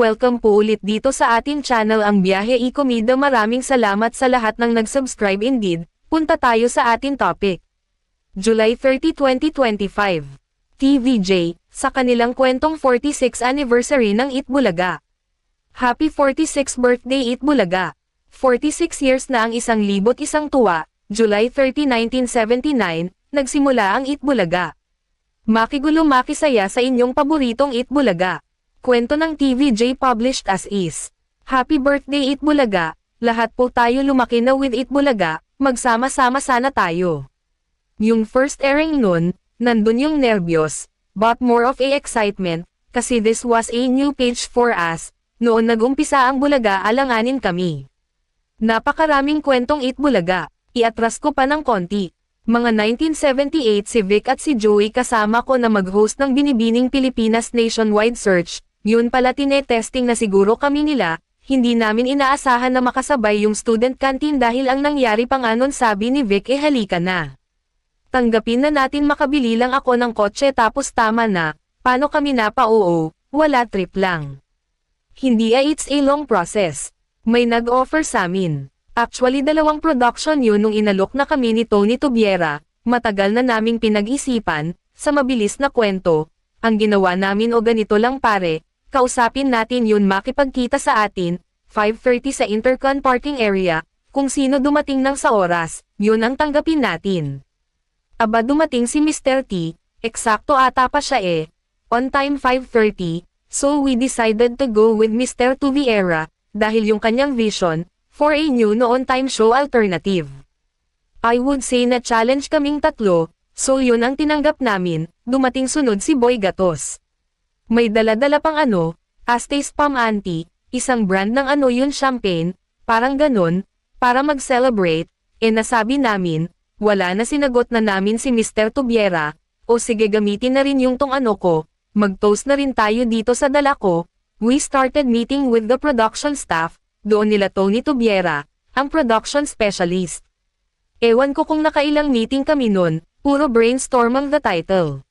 welcome po ulit dito sa ating channel ang Biyahe i-Komida. Maraming salamat sa lahat ng nag-subscribe. Indeed, punta tayo sa ating topic. July 30, 2025. TVJ, sa kanilang kwentong 46th anniversary ng Itbulaga. Happy 46th birthday Itbulaga! 46 years na ang 1,001 tuwa, July 30, 1979, nagsimula ang Itbulaga. Makigulo makisaya sa inyong paboritong Itbulaga. Kwento ng TVJ published as is. Happy birthday Itbulaga, lahat po tayo lumaki na with Itbulaga, magsama-sama sana tayo. Yung first airing nun, nandun yung nervyos, but more of a excitement, kasi this was a new page for us, noon nag-umpisa ang Bulaga alanganin kami. Napakaraming kwentong Itbulaga, iatras ko pa ng konti. Mga 1978 si Vic at si Joey kasama ko na mag-host ng Binibining Pilipinas Nationwide Search. Yun pala tinetesting na siguro kami nila, hindi namin inaasahan na makasabay yung student canteen dahil ang nangyari pa nga nun sabi ni Vic halika na. Tanggapin na natin makabili lang ako ng kotse tapos tama na, paano kami napa-oo, wala trip lang. Hindi it's a long process. May nag-offer sa amin. Actually 2 production yun nung inalok na kami ni Tony Tubiera, matagal na naming pinag-isipan, sa mabilis na kwento, ang ginawa namin o ganito lang pare, kausapin natin yun makipagkita sa atin, 5:30 sa Intercon parking area, kung sino dumating ng sa oras, yun ang tanggapin natin. Aba dumating si Mr. T, eksakto ata pa siya on time 5:30, so we decided to go with Mr. Tubiera, dahil yung kanyang vision, for a new no-on-time show alternative. I would say na challenge kaming tatlo, so yun ang tinanggap namin, dumating sunod si Boy Gatos. May dala-dala pang Astes Pam Anti, isang brand ng yun champagne, parang ganun, para mag-celebrate, nasabi namin, wala na sinagot na namin si Mr. Tubiera, o sige gamitin na rin yung tong ko, mag-toast na rin tayo dito sa dala ko, we started meeting with the production staff, doon nila Tony Tubiera, ang production specialist. Ewan ko kung nakailang meeting kami nun, puro brainstorm ang the title.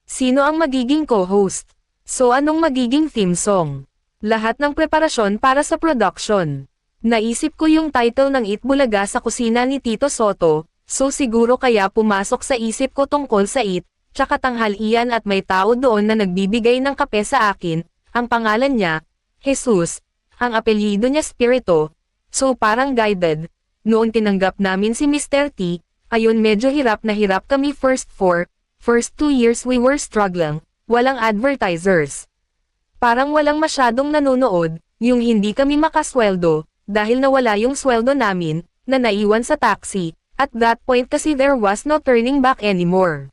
Sino ang magiging co-host? So anong magiging theme song? Lahat ng preparasyon para sa production. Naisip ko yung title ng Itbulaga sa kusina ni Tito Soto, so siguro kaya pumasok sa isip ko tungkol sa tsaka tanghalian at may tao doon na nagbibigay ng kape sa akin, ang pangalan niya, Jesus, ang apelyido niya Spirito, so parang guided. Noon tinanggap namin si Mr. T, ayun medyo hirap na hirap kami first 2 years we were struggling, walang advertisers. Parang walang masyadong nanonood, yung hindi kami makasweldo, dahil nawala yung sweldo namin, na naiwan sa taxi, at that point kasi there was no turning back anymore.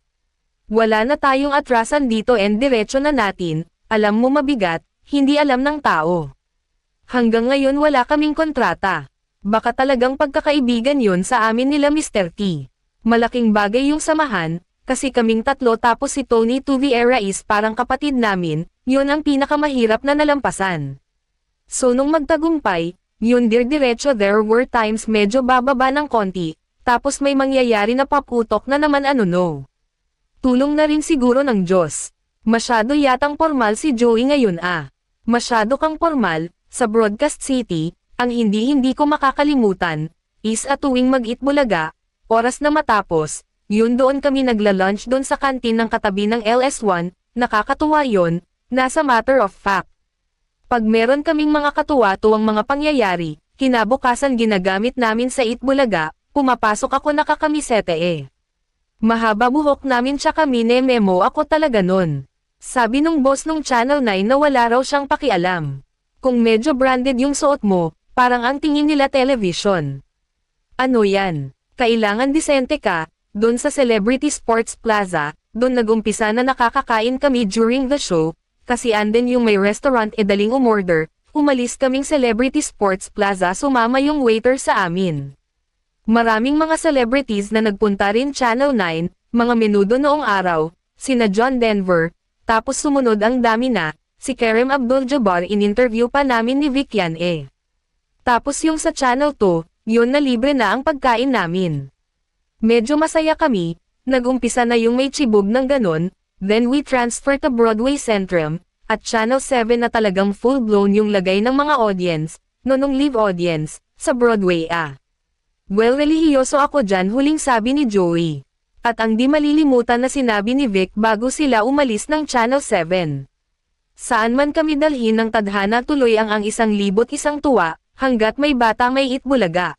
Wala na tayong atrasan dito diretso na natin, alam mo mabigat, hindi alam ng tao. Hanggang ngayon wala kaming kontrata. Baka talagang pagkakaibigan yun sa amin nila Mr. T. Malaking bagay yung samahan, kasi kaming tatlo tapos si Tony Tubiera is parang kapatid namin, yun ang pinakamahirap na nalampasan. So nung magtagumpay, yun diretso there were times medyo bababa ng konti, tapos may mangyayari na paputok na naman no. Tulong na rin siguro ng Diyos. Masyado yatang formal si Joey ngayon Masyado kang formal, sa Broadcast City, ang hindi ko makakalimutan, is tuwing mag-Itbulaga, oras na matapos, yun doon kami nagla-lunch doon sa kantin ng katabi ng LS1, nakakatuwa yun, nasa matter of fact. Pag meron kaming mga katuwa-tuwang mga pangyayari, kinabukasan ginagamit namin sa Itbulaga, pumapasok ako nakakamisete Mahaba buhok namin tsaka memo ako talaga nun. Sabi nung boss nung Channel 9 na wala raw siyang pakialam. Kung medyo branded yung suot mo, parang ang tingin nila television. Ano yan? Kailangan disente ka, dun sa Celebrity Sports Plaza, dun nagumpisa na nakakakain kami during the show, kasi andin yung may restaurant daling umorder, umalis kaming Celebrity Sports Plaza sumama yung waiter sa amin. Maraming mga celebrities na nagpunta rin Channel 9, mga menudo noong araw, sina John Denver, tapos sumunod ang dami na, si Kareem Abdul-Jabbar in-interview pa namin ni Vic yan Tapos yung sa Channel 2, yun na libre na ang pagkain namin. Medyo masaya kami, nag-umpisa na yung may chibog ng ganon, then we transfer to Broadway Centrum, At Channel 7 na talagang full-blown yung lagay ng mga audience, nung live audience, sa Broadway Well, relihiyoso ako dyan, huling sabi ni Joey. At ang di malilimutan na sinabi ni Vic bago sila umalis ng Channel 7. Saan man kami dalhin ng tadhana, tuloy ang 1,001 tuwa, hanggat may bata may Itbulaga.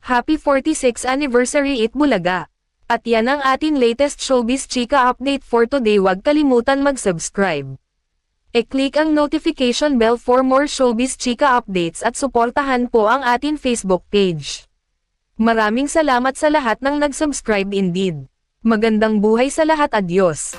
Happy 46th anniversary Itbulaga! At yan ang atin latest Showbiz Chika update for today. Huwag kalimutan mag-subscribe. E-click ang notification bell for more Showbiz Chika updates at suportahan po ang atin Facebook page. Maraming salamat sa lahat ng nag-subscribe indeed. Magandang buhay sa lahat, adios!